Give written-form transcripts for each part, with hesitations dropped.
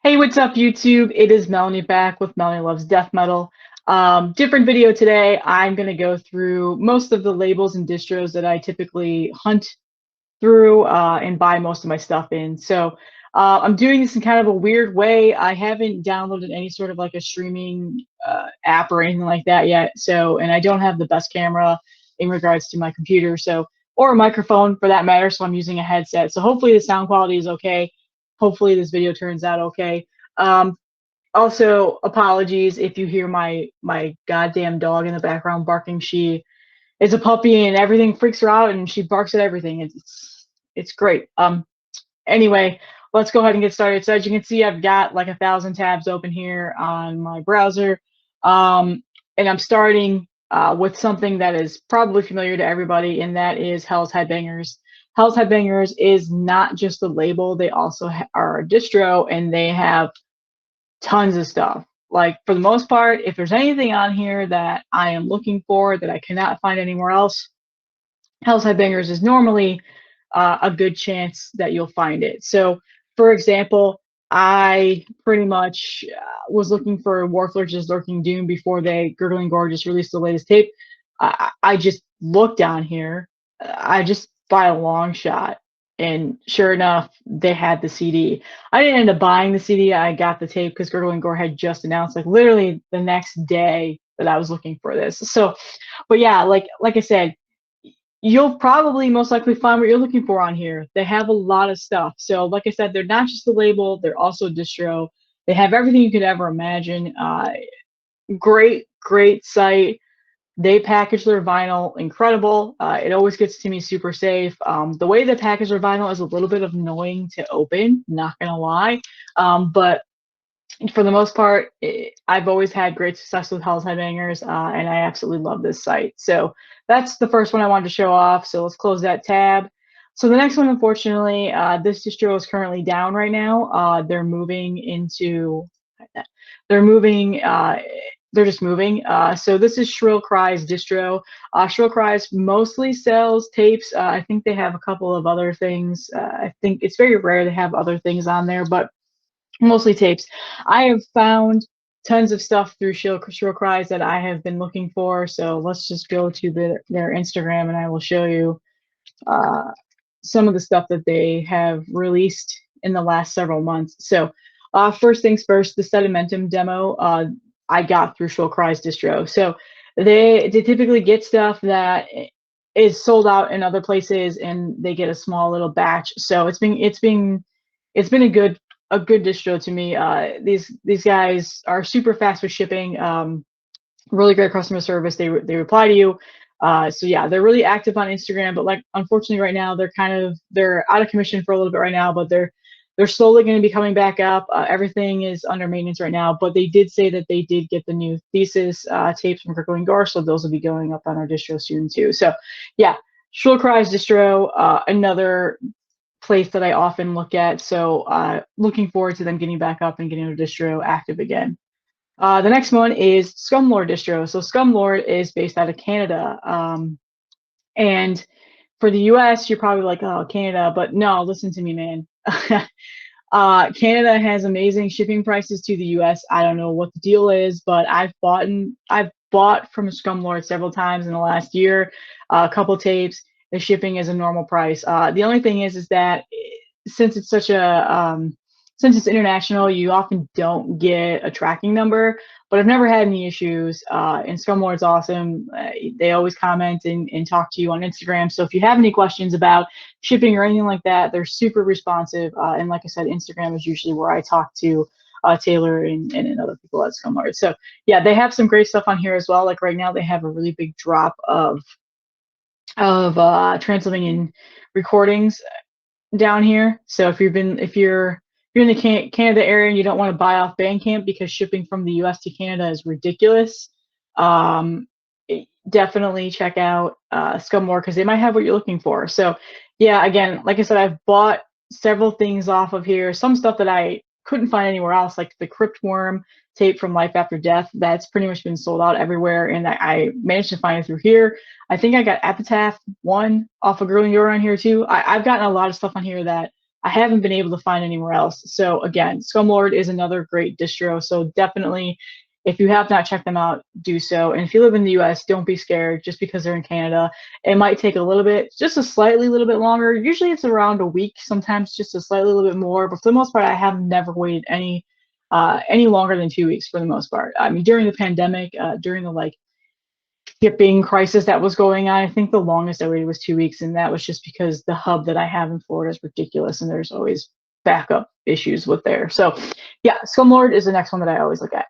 Hey, what's up, YouTube? It is Melanie back with Melanie Loves Death Metal. Different video today. I'm going to go through most of the labels and distros that I typically hunt through and buy most of my stuff in. So I'm doing this in kind of a weird way. I haven't downloaded any sort of like a streaming app or anything like that yet. So, and I don't have the best camera in regards to my computer, or a microphone for that matter. So I'm using a headset. So hopefully the sound quality is okay. Hopefully this video turns out okay. Um, Also, apologies if you hear my goddamn dog in the background barking. She is a puppy and everything freaks her out and she barks at everything. It's great. Anyway, let's go ahead and get started. So as you can see, I've got like 1,000 tabs open here on my browser. And I'm starting with something that is probably familiar to everybody, and that is Hell's Headbangers. Hell's Headbangers is not just a label, they also are a distro, and they have tons of stuff. Like, for the most part, if there's anything on here that I am looking for that I cannot find anywhere else, Hell's Headbangers is normally a good chance that you'll find it. So, for example, I pretty much was looking for Warflurch's Lurking Doom before they, Gurgling Gore, just released the latest tape. I just looked down here. I just buy a long shot. And sure enough, they had the CD. I didn't end up buying the CD. I got the tape because Gurgling Gore had just announced, like, literally the next day that I was looking for this. So, but yeah, like I said, you'll probably most likely find what you're looking for on here. They have a lot of stuff. So, like I said, they're not just a label, they're also a distro. They have everything you could ever imagine. Great site. They package their vinyl incredible. It always gets to me super safe. The way they package their vinyl is a little bit annoying to open, not gonna lie. But for the most part, I've always had great success with Hell's Headbangers, and I absolutely love this site. So that's the first one I wanted to show off. So let's close that tab. So the next one, unfortunately, this distro is currently down right now. They're moving into, they're moving, they're just moving. So this is Shrill Cries distro. Shrill Cries mostly sells tapes. I think they have a couple of other things. I think it's very rare to have other things on there, but mostly tapes. I have found tons of stuff through Shrill Cries that I have been looking for. So let's just go to their Instagram and I will show you uh, some of the stuff that they have released in the last several months. So first things first, the Sedimentum demo I got through Shrill Cries distro. So they typically get stuff that is sold out in other places and they get a small little batch. So it's been a good distro to me. These guys are super fast with shipping. Really great customer service. They reply to you. So yeah, they're really active on Instagram. But like, unfortunately, right now they're out of commission for a little bit right now. But they're slowly going to be coming back up. Everything is under maintenance right now. But they did say that they did get the new Thesis tapes from Kirkland Gar, so those will be going up on our distro soon too. So yeah, Shrill Cries distro, another place that I often look at. So looking forward to them getting back up and getting their distro active again. The next one is Scumlord distro. So Scumlord is based out of Canada. And for the US, you're probably like, oh, Canada, but no, listen to me, man. Canada has amazing shipping prices to the US. I don't know what the deal is, but I've bought from Scumlord several times in the last year, a couple tapes. The shipping is a normal price. The only thing is that since it's such a since it's international, you often don't get a tracking number. But I've never had any issues. And Scumlord's awesome. They always comment and talk to you on Instagram. So if you have any questions about shipping or anything like that, they're super responsive. And like I said, Instagram is usually where I talk to Taylor and other people at Scumlord. So yeah, they have some great stuff on here as well. Like right now, they have a really big drop of Transylvanian recordings down here. So if you're in the Canada area and you don't want to buy off Bandcamp because shipping from the US to Canada is ridiculous, definitely check out Scumlord because they might have what you're looking for. So yeah, again, like I said, I've bought several things off of here. Some stuff that I couldn't find anywhere else, like the Crypt Worm tape from Life After Death. That's pretty much been sold out everywhere, and I managed to find it through here. I think I got Epitaph 1 off of Girl and You're on here too. I've gotten a lot of stuff on here that I haven't been able to find anywhere else. So again, Scumlord is another great distro. So definitely, if you have not checked them out, do so. And if you live in the US, don't be scared just because they're in Canada. It might take a little bit, just a slightly little bit longer. Usually it's around a week, sometimes just a slightly little bit more. But for the most part, I have never waited any longer than 2 weeks for the most part. I mean, during the pandemic, during the like shipping crisis that was going on, I think the longest I waited was 2 weeks, and that was just because the hub that I have in Florida is ridiculous, and there's always backup issues with there. So, yeah, Scumlord is the next one that I always look at.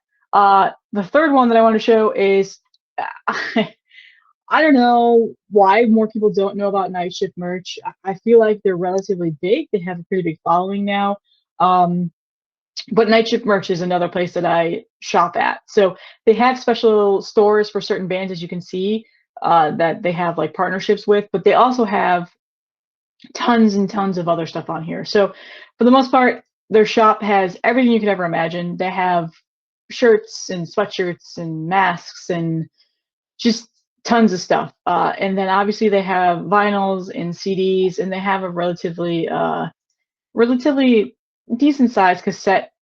The third one that I want to show is I don't know why more people don't know about Night Shift merch. I feel like they're relatively big. They have a pretty big following now. But Night Shift merch is another place that I shop at. So they have special stores for certain bands, as you can see, that they have like partnerships with, but they also have tons and tons of other stuff on here. So for the most part, their shop has everything you could ever imagine. They have shirts and sweatshirts and masks and just tons of stuff. And then obviously they have vinyls and CDs, and they have a relatively decent sized cassette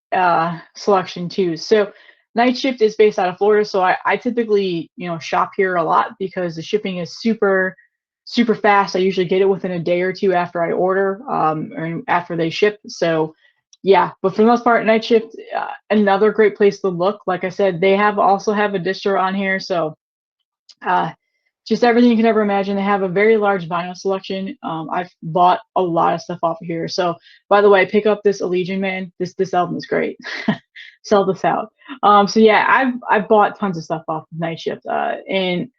selection too. So Night Shift is based out of Florida, so I typically shop here a lot because the shipping is super fast. I usually get it within a day or two after I order, or after they ship. So yeah, but for the most part, Night Shift, another great place to look. Like I said, they also have a distro on here, so just everything you can ever imagine. They have a very large vinyl selection. I've bought a lot of stuff off of here. So, by the way, pick up this Allegiant, man. This album is great. Sell this out. So yeah, I've bought tons of stuff off of Night Shift. And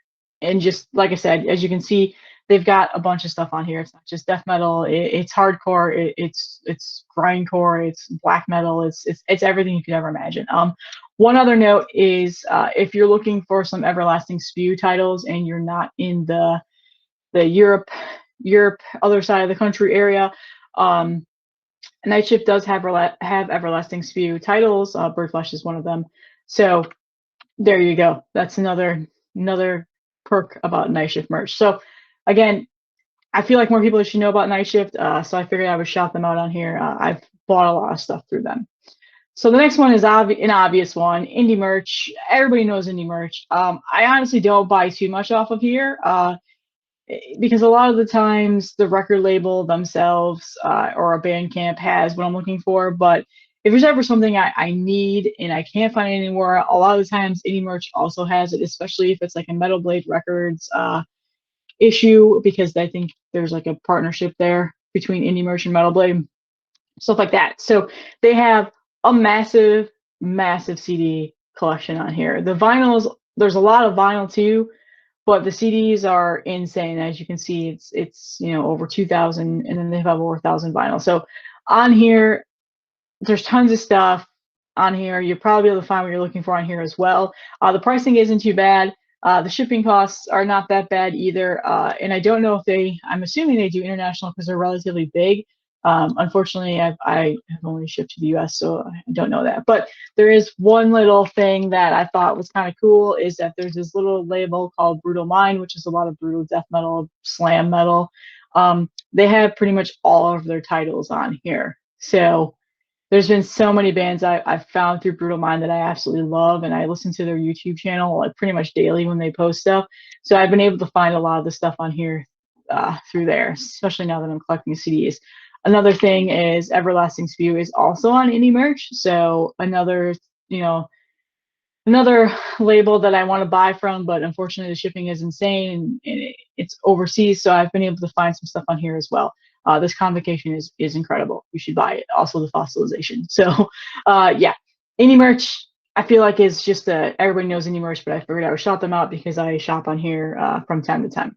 just like I said, as you can see, they've got a bunch of stuff on here. It's not just death metal. It's hardcore. It's grindcore. It's black metal. It's everything you could ever imagine. One other note is if you're looking for some Everlasting Spew titles and you're not in the Europe other side of the country area, Night Shift does have Everlasting Spew titles. Birdflesh is one of them. So there you go. That's another perk about Night Shift merch. So again, I feel like more people should know about Night Shift. So I figured I would shout them out on here. I've bought a lot of stuff through them. So the next one is an obvious one, indie merch. Everybody knows indie merch. I honestly don't buy too much off of here because a lot of the times the record label themselves or a Bandcamp has what I'm looking for. But if there's ever something I need and I can't find it anywhere, a lot of the times indie merch also has it, especially if it's like a Metal Blade Records issue, because I think there's like a partnership there between indie merch and Metal Blade, stuff like that. So they have a massive CD collection on here. The vinyls, there's a lot of vinyl too, but the CDs are insane. As you can see, it's over 2,000, and then they have over 1,000 vinyl. So on here, there's tons of stuff on here. You'll probably be able to find what you're looking for on here as well. The pricing isn't too bad. The shipping costs are not that bad either. And I don't know if I'm assuming they do international because they're relatively big. Unfortunately, I have only shipped to the US, so I don't know that. But there is one little thing that I thought was kind of cool, is that there's this little label called Brutal Mind, which is a lot of brutal death metal, slam metal. They have pretty much all of their titles on here. So there's been so many bands I've found through Brutal Mind that I absolutely love, and I listen to their YouTube channel like pretty much daily when they post stuff. So I've been able to find a lot of the stuff on here through there, especially now that I'm collecting CDs. Another thing is Everlasting Spew is also on indie merch, so another label that I want to buy from, but unfortunately the shipping is insane and it's overseas, so I've been able to find some stuff on here as well. This Convocation is incredible. You should buy it. Also the Fossilization. So yeah, indie merch I feel like is just everybody knows indie merch, but I figured I would shout them out because I shop on here from time to time.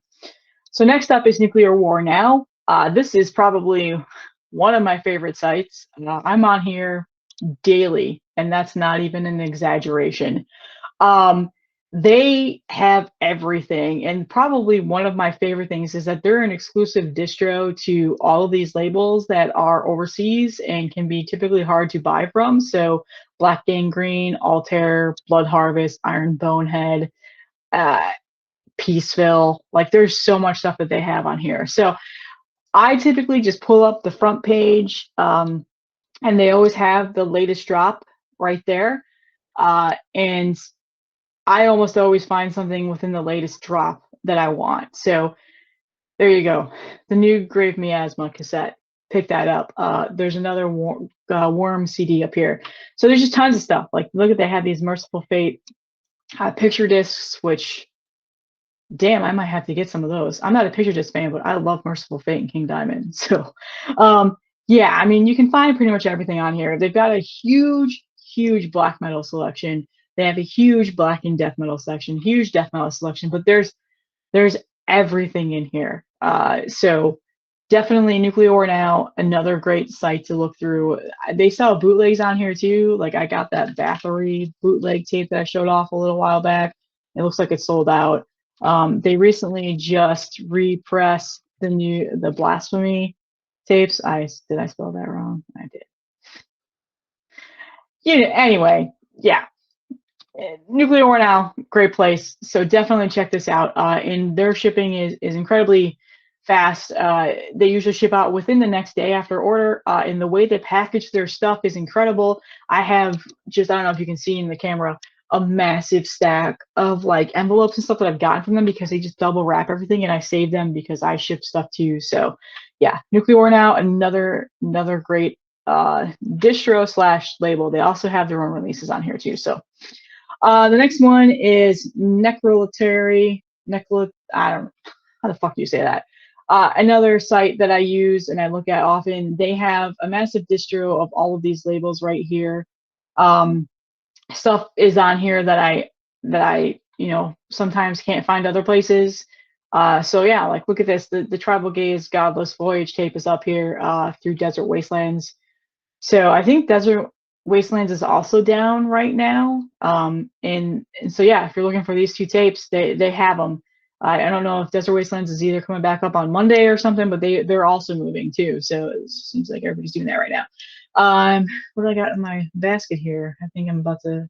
So next up is Nuclear War Now. This is probably one of my favorite sites. I'm on here daily, and that's not even an exaggeration. They have everything, and probably one of my favorite things is that they're an exclusive distro to all of these labels that are overseas and can be typically hard to buy from. So Black Gangrene, Altair, Blood Harvest, Iron Bonehead, Peaceville, like there's so much stuff that they have on here. So I typically just pull up the front page, and they always have the latest drop right there. And I almost always find something within the latest drop that I want. So there you go. The new Grave Miasma cassette. Pick that up. There's another Worm CD up here. So there's just tons of stuff. Like, look at, they have these Merciful Fate picture discs, which, damn, I might have to get some of those. I'm not a picture disc fan, but I love Merciful Fate and King Diamond. So, yeah, I mean, you can find pretty much everything on here. They've got a huge, huge black metal selection. They have a huge black and death metal section, huge death metal selection, but there's everything in here. So definitely Nuclear Now, another great site to look through. They sell bootlegs on here too. Like, I got that Bathory bootleg tape that I showed off a little while back. It looks like it's sold out. They recently just repressed the Blasphemy tapes. Did I spell that wrong? I did. Anyway, yeah. Nuclear Now, great place. So definitely check this out. And their shipping is incredibly fast. They usually ship out within the next day after order. And the way they package their stuff is incredible. I have just, I don't know if you can see in the camera, a massive stack of like envelopes and stuff that I've gotten from them because they just double wrap everything, and I save them because I ship stuff too. So yeah, Nuclear Now, another great distro / label. They also have their own releases on here too. So the next one is Necrolatry. I don't know how the fuck do you say that. Another site that I use and I look at often. They have a massive distro of all of these labels right here. Stuff is on here that I sometimes can't find other places. So yeah, like, look at this. The Tribal Gaze Godless Voyage tape is up here through Desert Wastelands. So I think Desert Wastelands is also down right now. And so yeah, if you're looking for these two tapes, they have them. I don't know if Desert Wastelands is either coming back up on Monday or something, but they're also moving too. So it seems like everybody's doing that right now. What do I got in my basket here? I think I'm about to.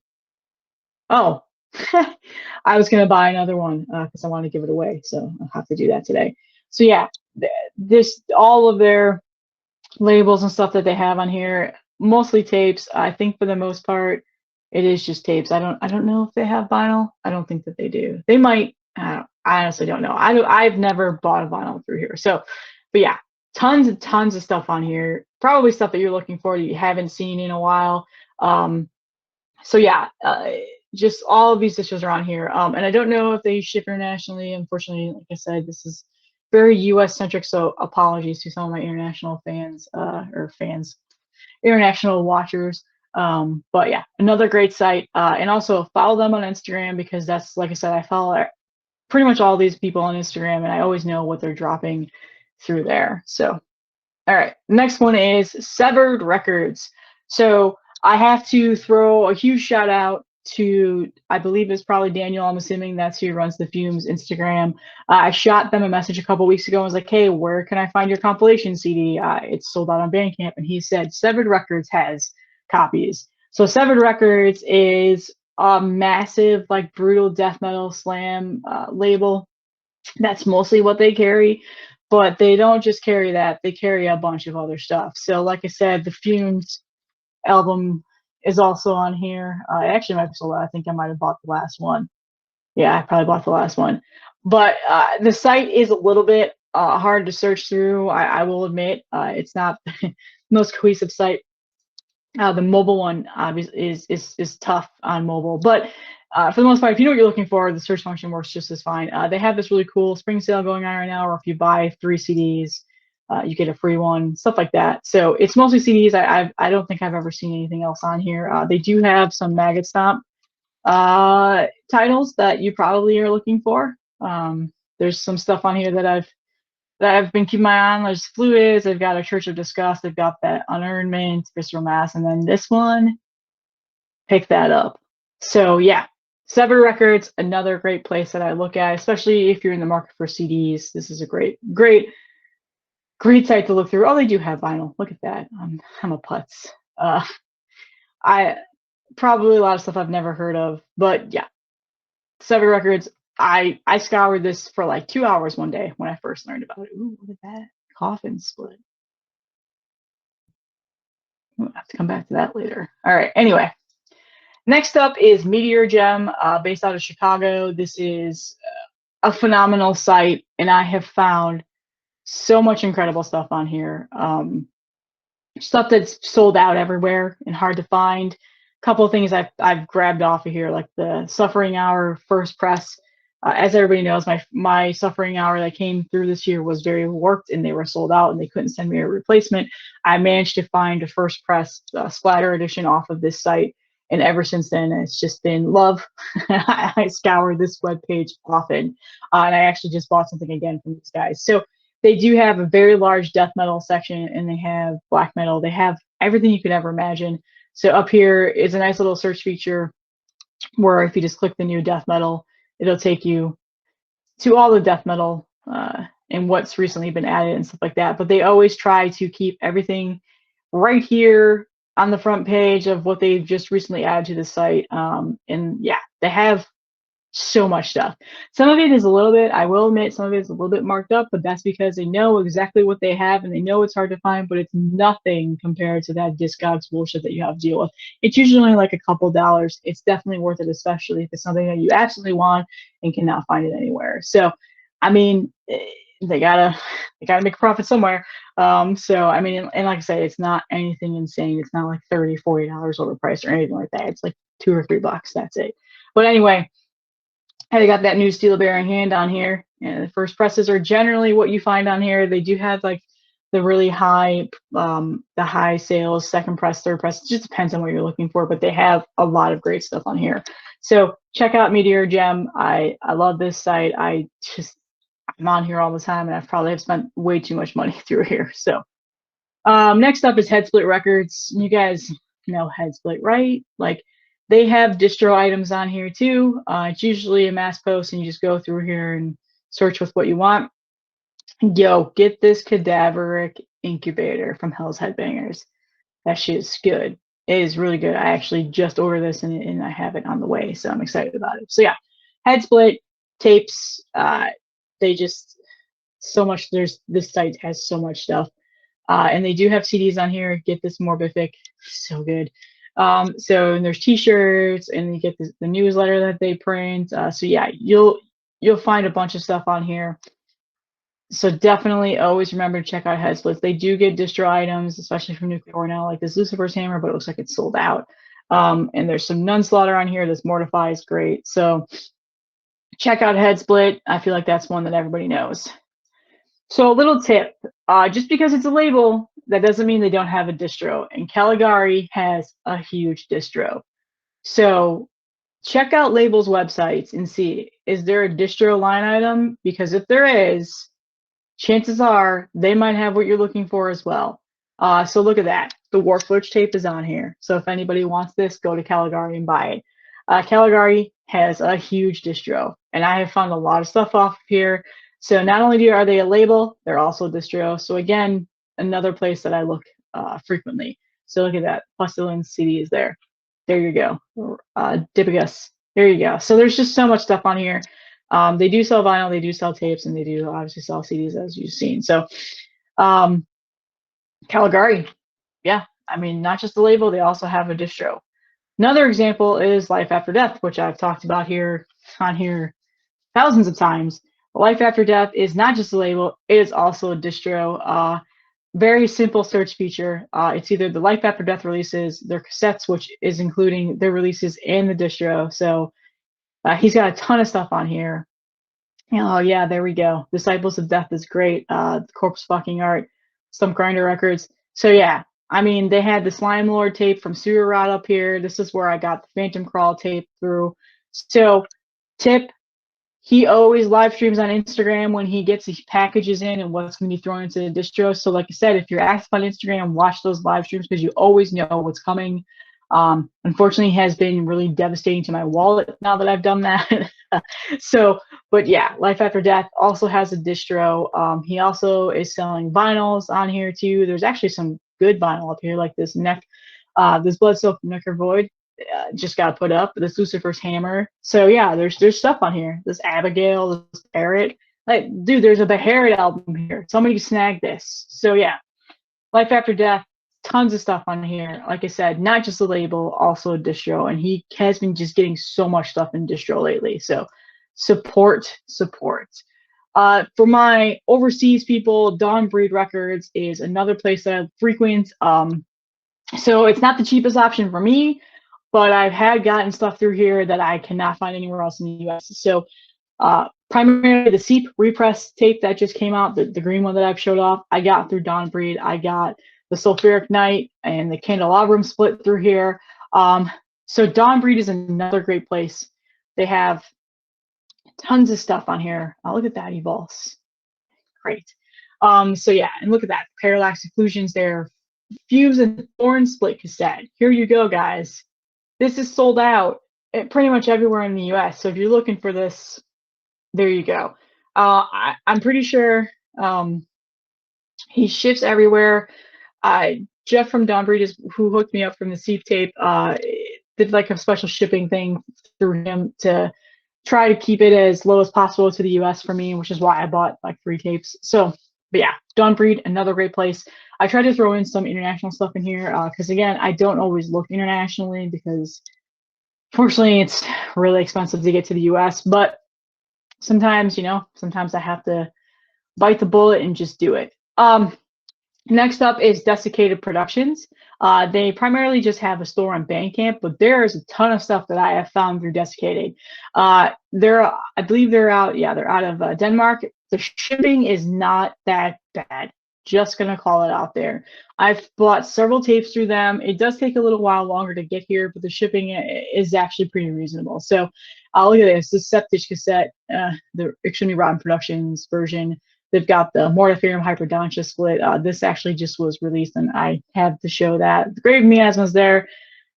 Oh, I was gonna buy another one because I want to give it away, so I'll have to do that today. So yeah, all of their labels and stuff that they have on here, mostly tapes. I think for the most part, it is just tapes. I don't know if they have vinyl. I don't think that they do. They might. I honestly don't know. I've never bought a vinyl through here. So, but yeah, tons and tons of stuff on here. Probably stuff that you're looking for that you haven't seen in a while. So yeah, just all of these distros are on here. And I don't know if they ship internationally. Unfortunately, like I said, this is very US centric, so apologies to some of my international fans international watchers. But yeah, another great site. And also follow them on Instagram because that's, like I said, I follow pretty much all these people on Instagram and I always know what they're dropping through there. So, all right, next one is Severed Records. So I have to throw a huge shout out to, I believe it's probably Daniel, I'm assuming that's who runs the Fumes Instagram. I shot them a message a couple weeks ago and was like, hey, where can I find your compilation CD? It's sold out on Bandcamp. And he said Severed Records has copies. So Severed Records is a massive, like, brutal death metal slam label. That's mostly what they carry. But they don't just carry that, they carry a bunch of other stuff. So like I said, the Fumes album is also on here. Actually, might be sold out. I think I might have bought the last one. Yeah, I probably bought the last one. But the site is a little bit hard to search through. I will admit, it's not the most cohesive site. The mobile one is tough on mobile, but for the most part, if you know what you're looking for, the search function works just as fine. They have this really cool spring sale going on right now, or if you buy 3 CDs, you get a free one, stuff like that. So it's mostly CDs. I don't think I've ever seen anything else on here. They do have some Maggot Stomp titles that you probably are looking for. There's some stuff on here that I've been keeping my eye on. There's Fluids, they've got a Church of Disgust, they've got that Unearnment, Visceral Mass, and then this one, pick that up. So yeah, Severed Records, another great place that I look at, especially if you're in the market for CDs. This is a great site to look through. Oh, they do have vinyl. Look at that. I'm a putz. I probably a lot of stuff I've never heard of, but yeah, Severed Records. I scoured this for like 2 hours one day when I first learned about it. Ooh, look at that Coffin Split? We'll have to come back to that later. All right, anyway. Next up is Meteor Gem, based out of Chicago. This is a phenomenal site, and I have found so much incredible stuff on here. Stuff that's sold out everywhere and hard to find. A couple of things I've grabbed off of here, like the Suffering Hour first press. As everybody knows, my Suffering Hour that came through this year was very warped, and they were sold out, and they couldn't send me a replacement. I managed to find a first press splatter edition off of this site, and ever since then, it's just been love. I scour this webpage often, and I actually just bought something again from these guys. So they do have a very large death metal section, and they have black metal. They have everything you could ever imagine. So up here is a nice little search feature where if you just click the new death metal, it'll take you to all the death metal and what's recently been added and stuff like that. But they always try to keep everything right here on the front page of what they've just recently added to the site. And yeah, they have so much stuff. Some of it is a little bit, I will admit, some of it is a little bit marked up, but that's because they know exactly what they have and they know it's hard to find, but it's nothing compared to that Discogs bullshit that you have to deal with. It's usually only like a couple dollars. It's definitely worth it, especially if it's something that you absolutely want and cannot find it anywhere. So, I mean, they gotta make a profit somewhere. So I mean, and like I say, it's not anything insane. It's not like $30, $40 overpriced or anything like that. It's like $2 or $3. That's it. But anyway, I got that new steel bearing hand on here, and the first presses are generally what you find on here. They do have like the really high, the high sales, second press, third press. It just depends on what you're looking for, but they have a lot of great stuff on here. So check out Meteor Gem. I love this site. I'm on here all the time, and I probably have spent way too much money through here. So next up is Headsplit Records. You guys know Headsplit, right? Like, they have distro items on here too. It's usually a mass post, and you just go through here and search with what you want. Yo, get this Cadaveric Incubator from Hell's Headbangers. That shit is good. It is really good. I actually just ordered this, and I have it on the way, so I'm excited about it. So yeah, Headsplit tapes. They just so much. This site has so much stuff, and they do have CDs on here. Get this Morbific, so good. So and there's T-shirts, and you get the newsletter that they print. So yeah, you'll find a bunch of stuff on here. So definitely always remember to check out Headsplits. They do get distro items, especially from Nuclear War now, like this Lucifer's Hammer, but it looks like it's sold out. And there's some Nunslaughter on here. This Mortify is great. So check out Headsplit. I feel like that's one that everybody knows. So a little tip, just because it's a label, that doesn't mean they don't have a distro. And Caligari has a huge distro. So check out labels' websites and see, is there a distro line item? Because if there is, chances are they might have what you're looking for as well. So look at that. The Warforged tape is on here. So if anybody wants this, go to Caligari and buy it. Caligari has a huge distro, and I have found a lot of stuff off of here. So not only are they a label, they're also a distro. So again, another place that I look frequently. So look at that. Pestilence CD is there. There you go. Dibigus. There you go. So there's just so much stuff on here. They do sell vinyl, they do sell tapes, and they do obviously sell CDs, as you've seen. So Caligari, yeah, I mean, not just the label, they also have a distro. Another example is Life After Death, which I've talked about here on here thousands of times. Life After Death is not just a label, it is also a distro. Very simple search feature. It's either the Life After Death releases, their cassettes, which is including their releases and the distro. So he's got a ton of stuff on here. Oh yeah, there we go. Disciples of Death is great. Corpse Fucking Art, Stump Grinder Records. So yeah, I mean, they had the Slime Lord tape from Sewer Rot up here. This is where I got the Phantom Crawl tape through. So tip, he always live streams on Instagram when he gets his packages in and what's going to be thrown into the distro. So like I said, if you're active on Instagram, watch those live streams because you always know what's coming. Unfortunately, it has been really devastating to my wallet now that I've done that. So, but yeah, Life After Death also has a distro. He also is selling vinyls on here too. There's actually some good vinyl up here, like this this Bloodsoaked Necker Void. Just got put up. This Lucifer's Hammer. So yeah, there's stuff on here. This Abigail, this Parrot. like, dude, there's a Beharid album here. Somebody snag this. So yeah, Life After Death, tons of stuff on here. Like I said, not just a label, also a distro, and he has been just getting so much stuff in distro lately. So support. For my overseas people, Dawn Breed Records is another place that I frequent. So it's not the cheapest option for me, but I've had gotten stuff through here that I cannot find anywhere else in the US. So primarily the Seep repress tape that just came out, the green one that I've showed off, I got through Dawn Breed. I got the Sulfuric Night and the Candelabrum split through here. So Dawn Breed is another great place. They have tons of stuff on here. Oh, look at that, Evulse. Great. So yeah, and look at that. Parallax Occlusions there. Fuse and Thorn split cassette. Here you go, guys. This is sold out at pretty much everywhere in the US. So if you're looking for this, there you go. I'm pretty sure he ships everywhere. Jeff from Dawn Breed is who hooked me up from the Seep tape. Did like a special shipping thing through him to try to keep it as low as possible to the US for me, which is why I bought like 3 tapes. So, but yeah, Dawn Breed, another great place. I try to throw in some international stuff in here because again, I don't always look internationally because fortunately it's really expensive to get to the US, but sometimes, you know, sometimes I have to bite the bullet and just do it. Next up is Desiccated Productions. They primarily just have a store on Bandcamp, but there's a ton of stuff that I have found through Desiccated. I believe they're out, yeah, they're out of Denmark. The shipping is not that bad. Just gonna call it out there. I've bought several tapes through them. It does take a little while longer to get here, but the shipping is actually pretty reasonable. So look at this, the Septic cassette, the Extremely Rotten Productions version. They've got the Mortiferium Hyperdontia split. This actually just was released, and I have to show that. The Grave Miasma's there.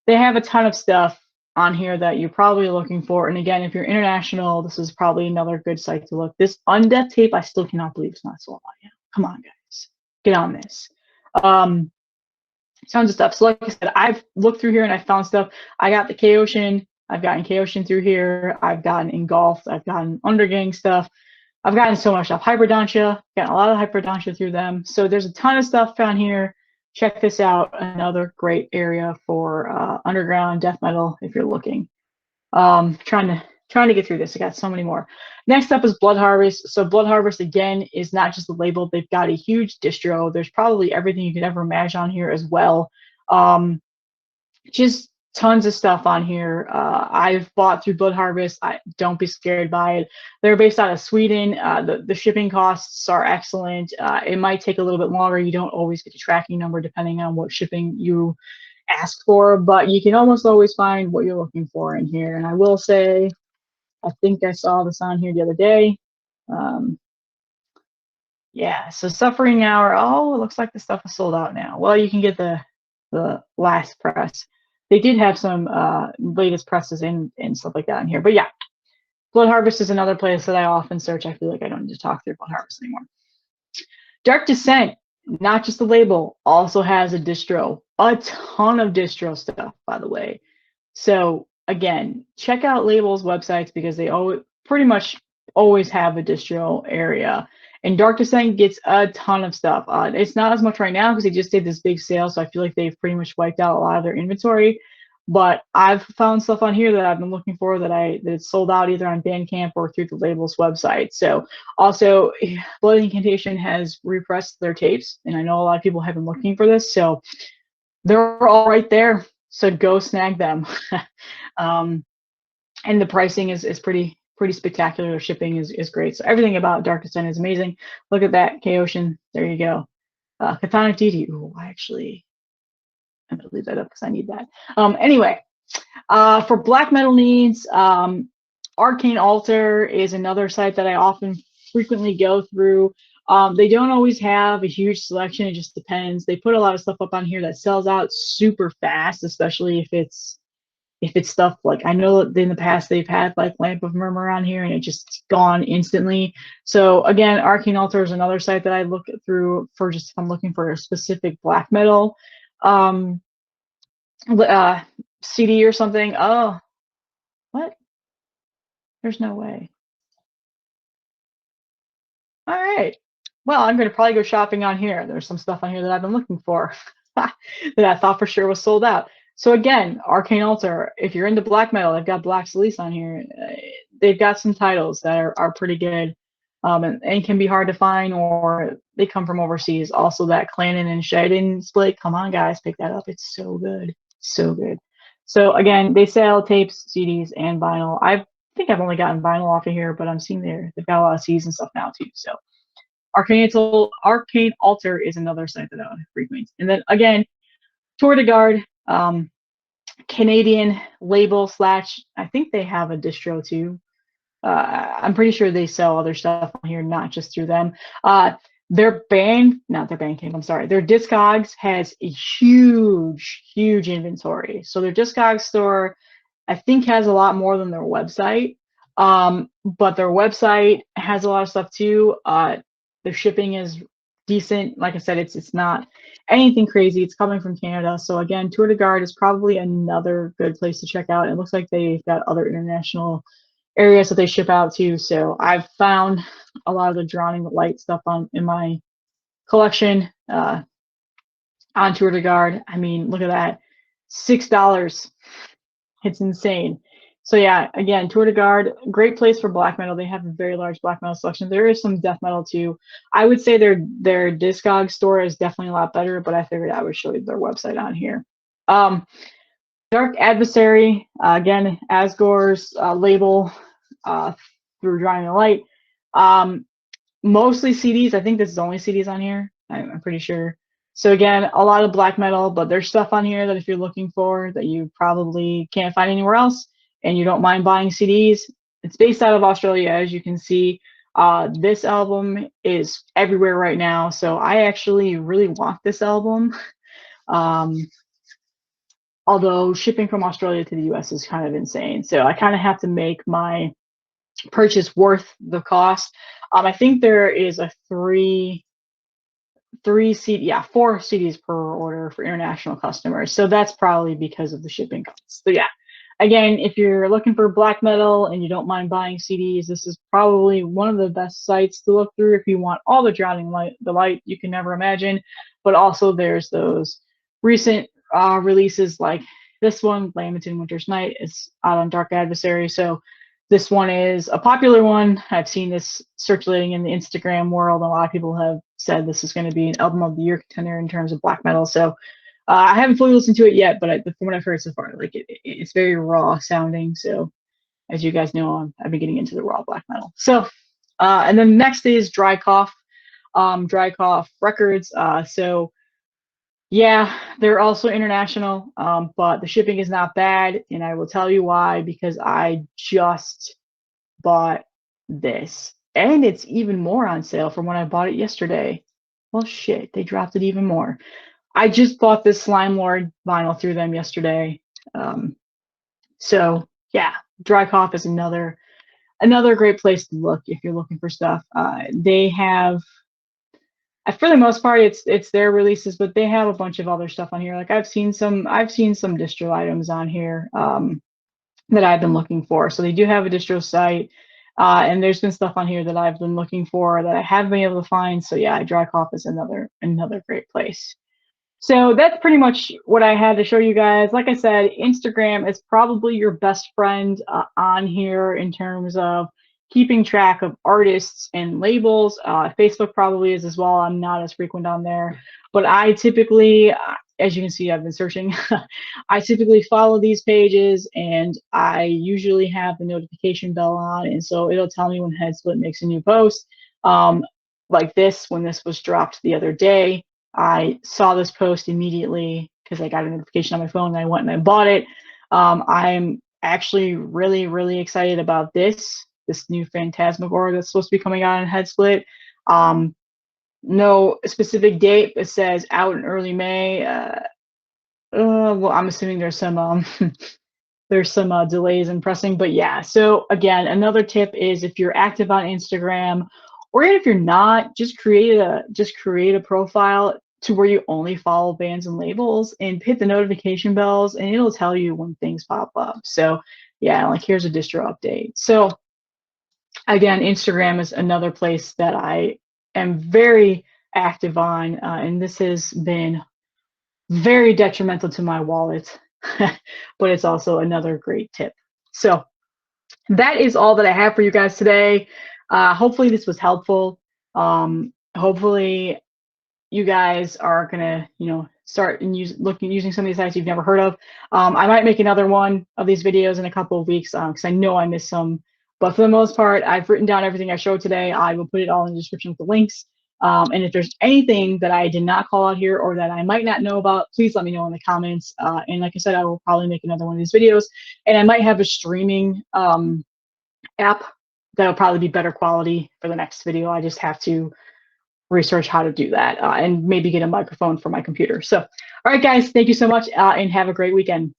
They have a ton of stuff on here that you're probably looking for. And again, if you're international, this is probably another good site to look. This Undeath tape, I still cannot believe it's not sold out yet. Come on, guys. Get on this. Tons of stuff. So like I said, I've looked through here and I found stuff. I got the K-Ocean. I've gotten K-Ocean through here. I've gotten Engulfed. I've gotten Undergang stuff. I've gotten so much stuff. Hyperdontia, gotten a lot of Hyperdontia through them. So there's a ton of stuff down here. Check this out. Another great area for underground death metal if you're looking. Trying to get through this. I got so many more. Next up is Blood Harvest. So Blood Harvest again is not just a label. They've got a huge distro. There's probably everything you could ever imagine on here as well. Just tons of stuff on here. I've bought through Blood Harvest. Don't be scared by it. They're based out of Sweden. The shipping costs are excellent. It might take a little bit longer. You don't always get a tracking number depending on what shipping you ask for, but you can almost always find what you're looking for in here. And I will say, I think I saw this on here the other day. Yeah, so Suffering Hour. Oh, it looks like the stuff is sold out now. Well, you can get the last press. They did have some latest presses and stuff like that in here. But yeah, Blood Harvest is another place that I often search. I feel like I don't need to talk through Blood Harvest anymore. Dark Descent, not just the label, also has a distro. A ton of distro stuff, by the way. So again, check out labels' websites because they pretty much always have a distro area. And Dark Descent gets a ton of stuff. It's not as much right now because they just did this big sale, so I feel like they've pretty much wiped out a lot of their inventory. But I've found stuff on here that I've been looking for that's sold out either on Bandcamp or through the label's website. So also, Blood Incantation has repressed their tapes, and I know a lot of people have been looking for this, so they're all right there. So go snag them. And the pricing is pretty spectacular. Their shipping is great. So everything about Dark Descent is amazing. Look at that, K-Ocean. There you go. Chthonic Deity. Ooh, I'm gonna leave that up because I need that. Anyway, for black metal needs, Arcane Altar is another site that I often frequently go through. They don't always have a huge selection. It just depends. They put a lot of stuff up on here that sells out super fast, especially if it's stuff like, I know that in the past they've had like Lamp of Murmur on here and it just gone instantly. So again, Arcane Altar is another site that I look through for just if I'm looking for a specific black metal CD or something. Oh, what? There's no way. All right. Well, I'm going to probably go shopping on here. There's some stuff on here that I've been looking for that I thought for sure was sold out. So again, Arcane Altar, if you're into black metal, they've got Black Release on here. They've got some titles that are pretty good, and can be hard to find, or they come from overseas. Also, that Clannon and Shiden split. Come on, guys, pick that up. It's so good. So good. So again, they sell tapes, CDs, and vinyl. I think I've only gotten vinyl off of here, but I'm seeing they've got a lot of CDs and stuff now too. So Arcane Altar is another site that I frequent. And then again, Tour de Garde, Canadian label slash, I think they have a distro too. I'm pretty sure they sell other stuff on here, not just through them. Their Bandcamp, I'm sorry, their Discogs has a huge inventory. So their Discogs store, I think, has a lot more than their website. But their website has a lot of stuff too. Their shipping is decent. Like I said, it's not anything crazy. It's coming from Canada. So again, Tour de Garde is probably another good place to check out. It looks like they've got other international areas that they ship out to. So I've found a lot of the Drowning Light stuff in my collection on Tour de Garde. I mean, look at that, $6. It's insane. So yeah, again, Tour de Garde, great place for black metal. They have a very large black metal selection. There is some death metal too. I would say their Discog store is definitely a lot better, but I figured I would show you their website on here. Dark Adversary, again, Asgore's label through Drawing the Light. Mostly CDs. I think this is only CDs on here. I'm pretty sure. So again, a lot of black metal, but there's stuff on here that if you're looking for that you probably can't find anywhere else, and you don't mind buying CDs. It's based out of Australia, as you can see. This album is everywhere right now, so I actually really want this album. Although shipping from Australia to the US is kind of insane, so I kind of have to make my purchase worth the cost. I think there is a four CDs per order for international customers. So that's probably because of the shipping costs. So yeah, again, if you're looking for black metal and you don't mind buying CDs, this is probably one of the best sites to look through if you want all the Drowning Light, the light you can never imagine. But also there's those recent releases like this one, Lamented Winter's Night, is out on Dark Adversary. So this one is a popular one. I've seen this circulating in the Instagram world. A lot of people have said this is going to be an album of the year contender in terms of black metal. So I haven't fully listened to it yet, but from what I've heard so far, like it's very raw sounding. So as you guys know, I've been getting into the raw black metal. So and then next is Dry Cough Records. So yeah, they're also international, but the shipping is not bad, and I will tell you why, because I just bought this, and it's even more on sale from when I bought it yesterday. Well, shit, they dropped it even more. I just bought this Slime Lord vinyl through them yesterday. So yeah, Dry Cough is another great place to look if you're looking for stuff. They have, for the most part, it's their releases, but they have a bunch of other stuff on here. Like I've seen some distro items on here that I've been looking for. So they do have a distro site, and there's been stuff on here that I've been looking for that I haven't been able to find. So yeah, Dry Cough is another great place. So that's pretty much what I had to show you guys. Like I said, Instagram is probably your best friend on here in terms of keeping track of artists and labels. Facebook probably is as well. I'm not as frequent on there, but I typically, as you can see, I've been searching. I typically follow these pages, and I usually have the notification bell on, and so it'll tell me when Headsplit makes a new post. Like this, when this was dropped the other day, I saw this post immediately because I got a notification on my phone and I went and I bought it. I'm actually really excited about this new Phantasmagoria that's supposed to be coming out in Headsplit. No specific date. It says out in early May. Well, I'm assuming there's some delays in pressing, but yeah. So again, another tip is if you're active on Instagram, or even if you're not, just create a profile to where you only follow bands and labels, and hit the notification bells, and it'll tell you when things pop up. So yeah, like here's a distro update. So Again, Instagram is another place that I am very active on, and this has been very detrimental to my wallet, but it's also another great tip. So that is all that I have for you guys today. Hopefully this was helpful. Hopefully you guys are gonna, start and using some of these sites you've never heard of. I might make another one of these videos in a couple of weeks because I know I missed some. But for the most part, I've written down everything I showed today. I will put it all in the description with the links. And if there's anything that I did not call out here or that I might not know about, please let me know in the comments. And like I said, I will probably make another one of these videos. And I might have a streaming app that'll probably be better quality for the next video. I just have to research how to do that and maybe get a microphone for my computer. So, all right, guys, thank you so much and have a great weekend.